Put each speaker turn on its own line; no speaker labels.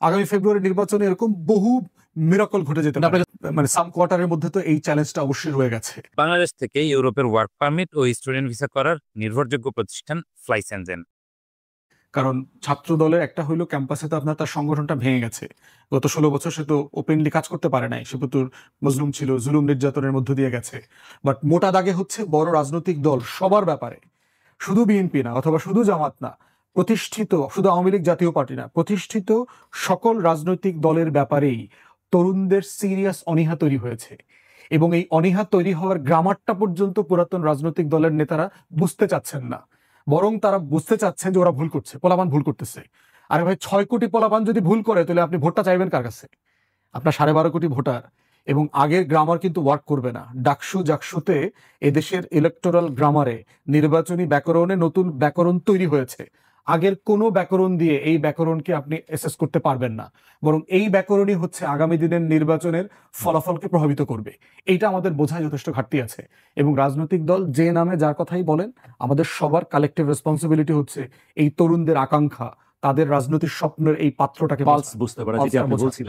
আগামী ফেব্রুয়ারি নির্বাচনে এরকম বহু মিরাকল ঘটে যেতে পারে। মানে সাম কোয়ার্টারের মধ্যে তো এই চ্যালেঞ্জটা অবশ্যই রয়ে গেছে।
বাংলাদেশ থেকে ইউরোপের ওয়ার্ক পারমিট ও স্টুডেন্ট ভিসা করার নির্ভরযোগ্য প্রতিষ্ঠান ফ্লাইসেনজেন।
কারণ ছাত্র দলের একটা হইলো ক্যাম্পাসে তো আপনার তার সংগঠনটা ভেঙে গেছে। গত 16 বছর সে তো ওপেনলি কাজ করতে পারে নাই। সে তো মজলুম ছিল, জুলুম নির্যাতনের মধ্য দিয়ে গেছে। বাট মোটা দাগে হচ্ছে বড় রাজনৈতিক দল সবার ব্যাপারে, শুধু বিএনপি না অথবা শুধু জামাত না, প্রতিষ্ঠিত শুধু আওয়ামী লীগ জাতীয় পার্টি না, প্রতিষ্ঠিত সকল রাজনৈতিক দলের ব্যাপারেই তরুণদের সিরিয়াস অনীহা তৈরি হয়েছে। এবং এই অনীহা তৈরি হওয়ার গ্রামারটা পর্যন্ত পুরাতন রাজনৈতিক দলের নেতারা বুঝতে চাচ্ছেন না, বরং তারা বুঝতে চাচ্ছেন যে ওরা ভুল করছে, পোলাপান ভুল করতেছে। আরে ভাই, 6 কোটি পোলাপান যদি ভুল করে তাহলে আপনি ভোটটা চাইবেন কার কাছে? আপনার 12.5 কোটি ভোটার। এবং আগের গ্রামার কিন্তু ওয়ার্ক করবে না। ডাকসু জাকসুতে এদেশের ইলেকটোরাল গ্রামারে, নির্বাচনী ব্যাকরণে নতুন ব্যাকরণ তৈরি হয়েছে। আগের কোনো ব্যাকরণ দিয়ে এই ব্যাকরণকে আপনি এসেস করতে পারবেন না, বরং এই ব্যাকরণই হচ্ছে আগামী দিনের নির্বাচনের ফলাফলকে প্রভাবিত করবে। এইটা আমাদের বোঝায় যথেষ্ট ঘাটতি আছে। এবং রাজনৈতিক দল যে নামে যার কথাই বলেন, আমাদের সবার কালেকটিভ রেসপন্সিবিলিটি হচ্ছে এই তরুণদের আকাঙ্ক্ষা, তাদের রাজনৈতিক স্বপ্নের এই পাত্রটাকে
পালস বুঝতে পারা, যেটা আপনি বলছিলেন।